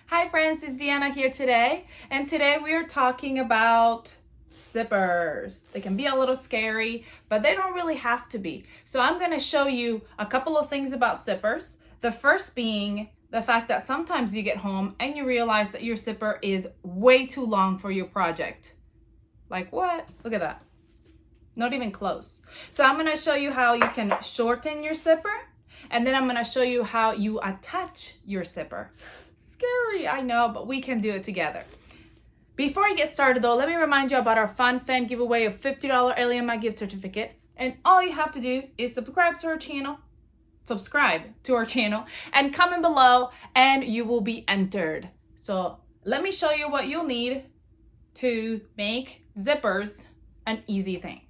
Hi friends, it's Deanna here today, and today we are talking about zippers. They can be a little scary, but they don't really have to be. So I'm going to show you a couple of things about zippers. The first being the fact that sometimes you get home and you realize that your zipper is way too long for your project. Like what? Look at that. Not even close. So I'm going to show you how you can shorten your zipper, and then I'm going to show you how you attach your zipper. Scary, I know, but we can do it together. Before I get started though, let me remind you about our fun fan giveaway of $50 Ellie and my gift certificate. And all you have to do is subscribe to our channel, and comment below and you will be entered. So let me show you what you'll need to make zippers an easy thing.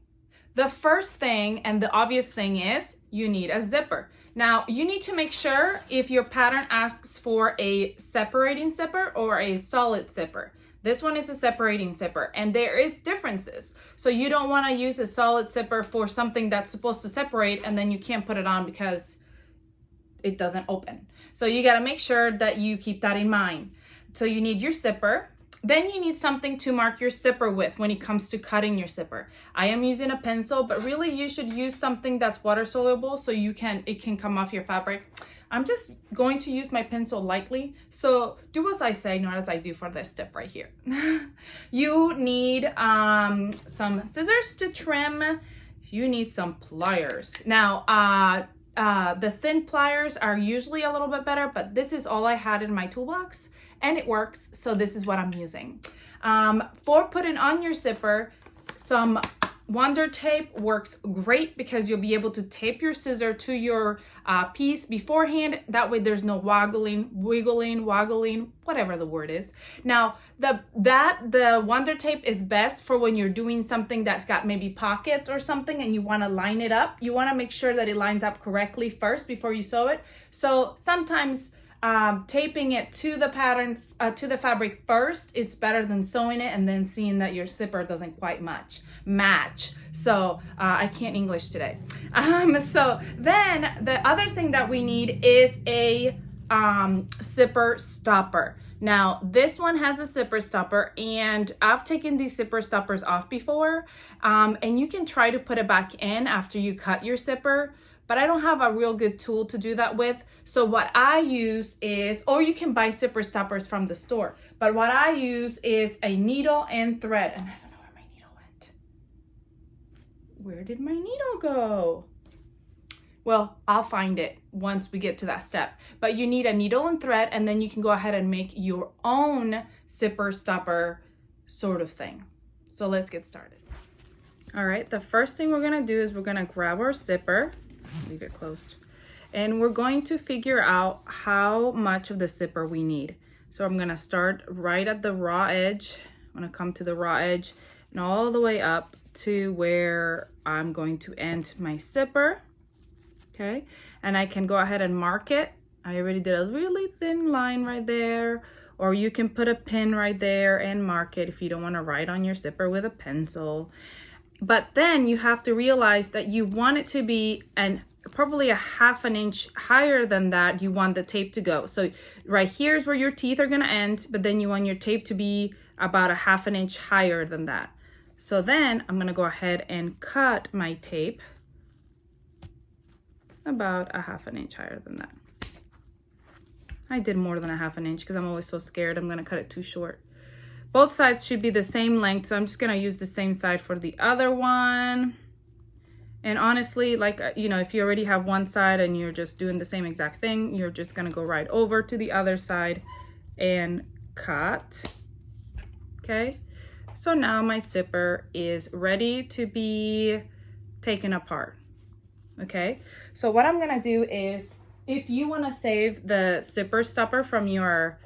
The first thing and the obvious thing is you need a zipper. Now, you need to make sure if your pattern asks for a separating zipper or a solid zipper. This one is a separating zipper, and there is differences. So you don't want to use a solid zipper for something that's supposed to separate and then you can't put it on because it doesn't open. So you got to make sure that you keep that in mind. So you need your zipper. Then you need something to mark your zipper with when it comes to cutting your zipper. I am using a pencil, but really you should use something that's water soluble so it can come off your fabric. I'm just going to use my pencil lightly. So do as I say, not as I do for this step right here. You need some scissors to trim. You need some pliers. Now, the thin pliers are usually a little bit better, but this is all I had in my toolbox and it works. So this is what I'm using. For putting on your zipper, some Wonder tape works great because you'll be able to tape your scissor to your piece beforehand. That way there's no wiggling, whatever the word is. Now, the Wonder tape is best for when you're doing something that's got maybe pockets or something and you want to line it up. You want to make sure that it lines up correctly first before you sew it. So sometimes taping it to the pattern, to the fabric first, it's better than sewing it and then seeing that your zipper doesn't quite match. So I can't English today. So then the other thing that we need is a zipper stopper. Now this one has a zipper stopper, and I've taken these zipper stoppers off before, and you can try to put it back in after you cut your zipper, but I don't have a real good tool to do that with. So what I use is, or you can buy zipper stoppers from the store, but what I use is a needle and thread. And I don't know where my needle went. Where did my needle go? Well, I'll find it once we get to that step. But you need a needle and thread, and then you can go ahead and make your own zipper stopper sort of thing. So let's get started. All right, the first thing we're gonna do is we're gonna grab our zipper, leave it closed, and we're going to figure out how much of the zipper we need. So I'm gonna start right at the raw edge. I'm gonna come to the raw edge and all the way up to where I'm going to end my zipper. Okay, and I can go ahead and mark it. I already did a really thin line right there, or you can put a pin right there and mark it if you don't want to write on your zipper with a pencil. But then you have to realize that you want it to be probably a ½ inch higher than that. You want the tape to go. So right here is where your teeth are going to end, but then you want your tape to be about a ½ inch higher than that. So then I'm going to go ahead and cut my tape about a ½ inch higher than that. I did more than a ½ inch because I'm always so scared I'm going to cut it too short. Both sides should be the same length, so I'm just going to use the same side for the other one. And honestly, like, you know, if you already have one side and you're just doing the same exact thing, you're just going to go right over to the other side and cut. Okay, so now my zipper is ready to be taken apart. Okay, so what I'm going to do is, if you want to save the zipper stopper from your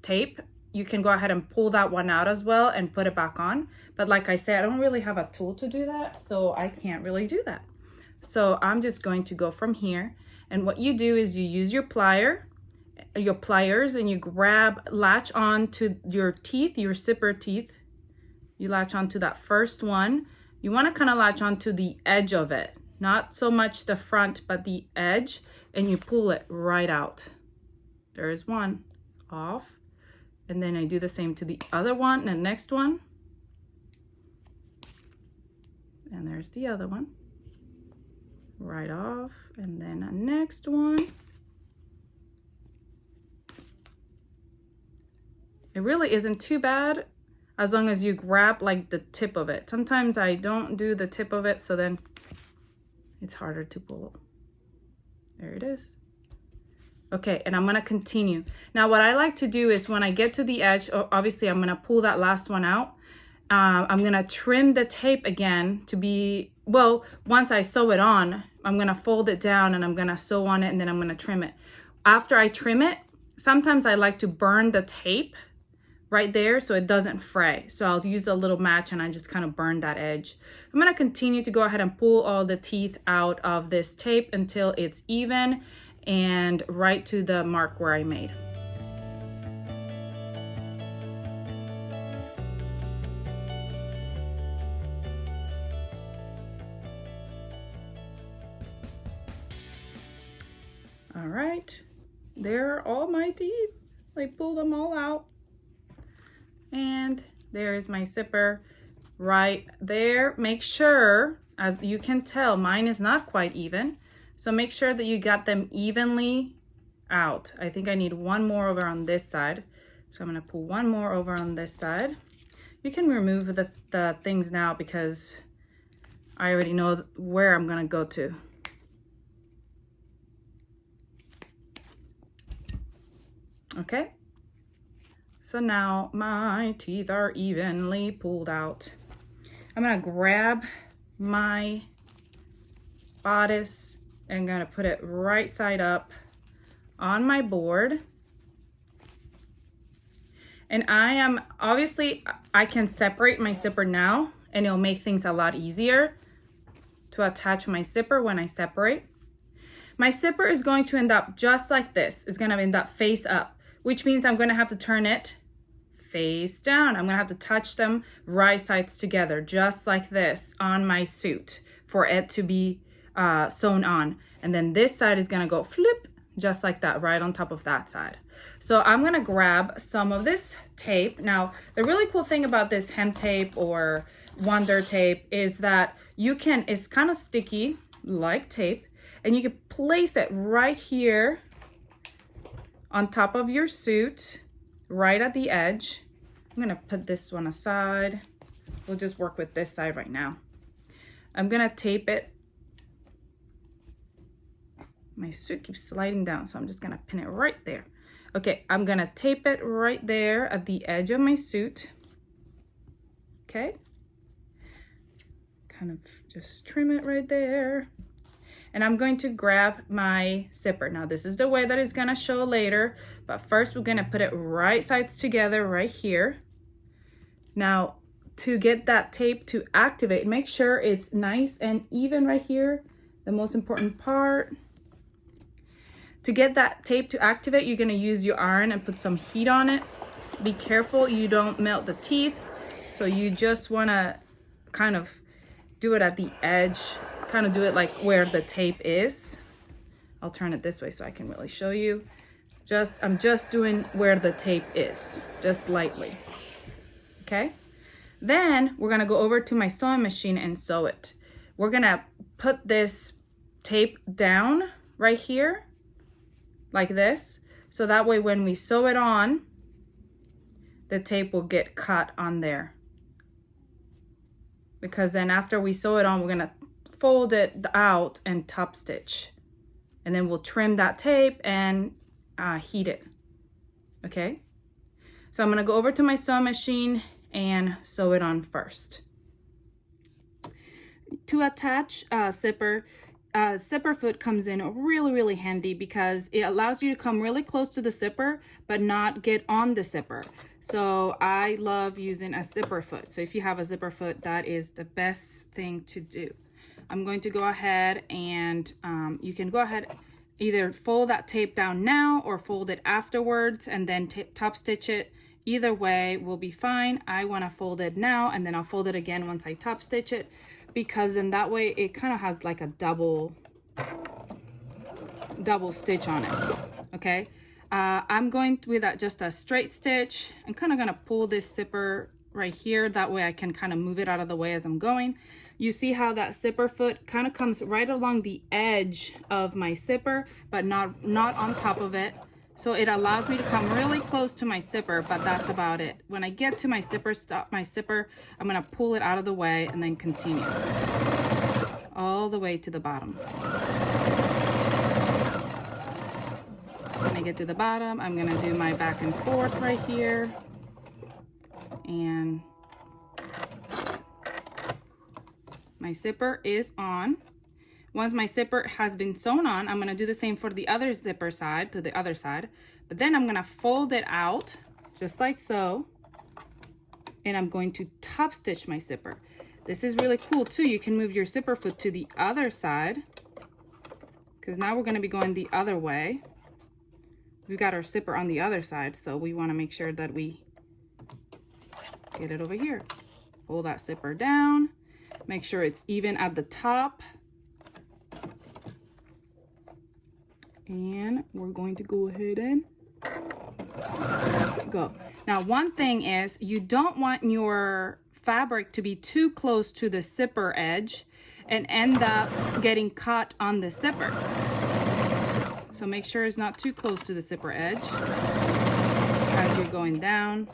tape, you can go ahead and pull that one out as well and put it back on. But like I said, I don't really have a tool to do that, so I can't really do that. So I'm just going to go from here. And what you do is you use your pliers, and you latch on to your teeth, your zipper teeth. You latch onto that first one. you want to kind of latch onto the edge of it, not so much the front, but the edge, and you pull it right out. There is one off, and then I do the same to the other one and the next one, and there's the other one right off, and then the next one. It really isn't too bad as long as you grab like the tip of it. Sometimes I don't do the tip of it, so then it's harder to pull. There it is. Okay, and I'm gonna continue. Now what I like to do is when I get to the edge, obviously I'm gonna pull that last one out. I'm gonna trim the tape again to be, well, once I sew it on, I'm gonna fold it down and I'm gonna sew on it, and then I'm gonna trim it. After I trim it, sometimes I like to burn the tape right there so it doesn't fray. So I'll use a little match and I just kind of burn that edge. I'm gonna continue to go ahead and pull all the teeth out of this tape until it's even and right to the mark where I made. All right, there are all my teeth. I pulled them all out. And there is my zipper right there. Make sure, as you can tell, mine is not quite even. So make sure that you got them evenly out. I think I need one more over on this side. So I'm gonna pull one more over on this side. You can remove the things now because I already know where I'm gonna go to. Okay. So now my teeth are evenly pulled out. I'm gonna grab my bodice and I'm gonna put it right side up on my board. And obviously I can separate my zipper now and it'll make things a lot easier to attach my zipper when I separate. My zipper is going to end up just like this. It's gonna end up face up, which means I'm gonna have to turn it face down. I'm gonna have to touch them right sides together, just like this on my suit for it to be sewn on. And then this side is gonna go flip, just like that, right on top of that side. So I'm gonna grab some of this tape. Now, the really cool thing about this hem tape or Wonder tape is that it's kind of sticky like tape, and you can place it right here on top of your suit, right at the edge. I'm gonna put this one aside. We'll just work with this side right now. I'm gonna tape it. My suit keeps sliding down, so I'm just gonna pin it right there. Okay, I'm gonna tape it right there at the edge of my suit. Okay. Kind of just trim it right there. And I'm going to grab my zipper. Now this is the way that it's gonna show later, but first we're gonna put it right sides together right here. Now to get that tape to activate, make sure it's nice and even right here, the most important part. To get that tape to activate, you're gonna use your iron and put some heat on it. Be careful you don't melt the teeth. So you just wanna kind of do it at the edge, kind of do it like where the tape is. I'll turn it this way so I can really show you. I'm just doing where the tape is, just lightly. Okay. Then we're gonna go over to my sewing machine and sew it. We're gonna put this tape down right here, like this. So that way when we sew it on, the tape will get cut on there. Because then after we sew it on, we're gonna fold it out and top stitch. And then we'll trim that tape and heat it. Okay. So I'm gonna go over to my sewing machine and sew it on first. To attach a zipper foot comes in really handy because it allows you to come really close to the zipper but not get on the zipper. So I love using a zipper foot. So if you have a zipper foot, that is the best thing to do. I'm going to go ahead and you can go ahead, either fold that tape down now or fold it afterwards and then top stitch it. Either way will be fine. I want to fold it now and then I'll fold it again once I top stitch it. because then that way it kind of has like a double stitch on it. Okay, I'm going with just a straight stitch. I'm kind of going to pull this zipper right here, that way I can kind of move it out of the way as I'm going. You see how that zipper foot kind of comes right along the edge of my zipper, but not on top of it. So it allows me to come really close to my zipper, but that's about it. When I get to my zipper, stop my zipper, I'm gonna pull it out of the way and then continue all the way to the bottom. When I get to the bottom, I'm gonna do my back and forth right here. And my zipper is on. Once my zipper has been sewn on, I'm gonna do the same for the other zipper side, to the other side, but then I'm gonna fold it out just like so, and I'm going to top stitch my zipper. This is really cool too. You can move your zipper foot to the other side, because now we're gonna be going the other way. We've got our zipper on the other side, so we wanna make sure that we get it over here. Pull that zipper down, make sure it's even at the top. And we're going to go ahead and go. Now, one thing is you don't want your fabric to be too close to the zipper edge and end up getting caught on the zipper. So make sure it's not too close to the zipper edge. As you're going down,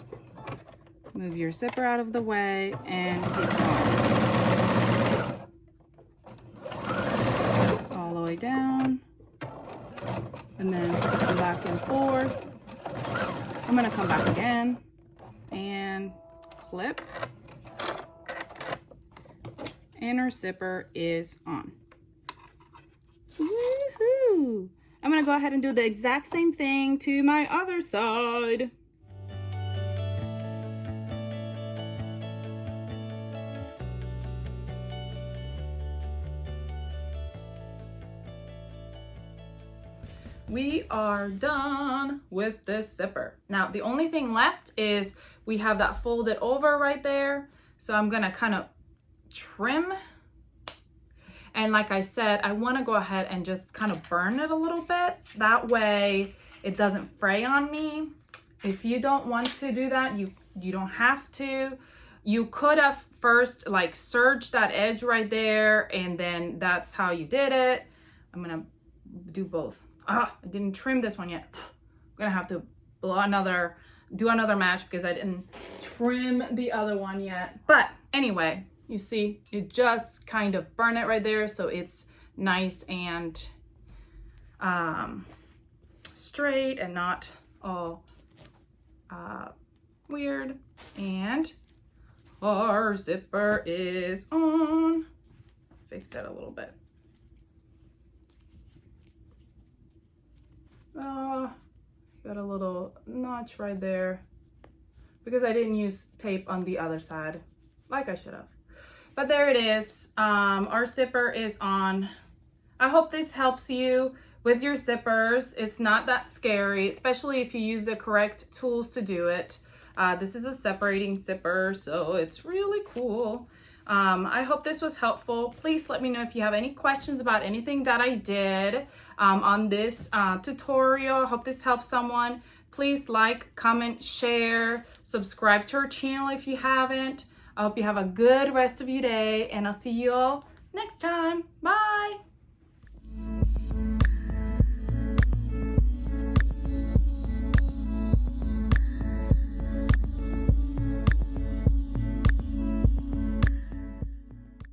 move your zipper out of the way and keep going. All the way down. And then come back and forth. I'm gonna come back again and clip. And our zipper is on. Woohoo! I'm gonna go ahead and do the exact same thing to my other side. We are done with this zipper. Now, the only thing left is we have that folded over right there. So I'm gonna kind of trim. And like I said, I wanna go ahead and just kind of burn it a little bit. That way it doesn't fray on me. If you don't want to do that, you don't have to. You could have first like serged that edge right there, and then that's how you did it. I'm gonna do both. I didn't trim this one yet. I'm gonna have to do another match because I didn't trim the other one yet. But anyway, you see, you just kind of burn it right there so it's nice and straight and not all weird. And our zipper is on. Fix that a little bit. Got a little notch right there because I didn't use tape on the other side like I should have. But there it is. Our zipper is on. I hope this helps you with your zippers. It's not that scary, especially if you use the correct tools to do it. This is a separating zipper, so it's really cool. I hope this was helpful. Please let me know if you have any questions about anything that I did on this tutorial. I hope this helps someone. Please like, comment, share, subscribe to our channel if you haven't. I hope you have a good rest of your day, and I'll see you all next time. Bye.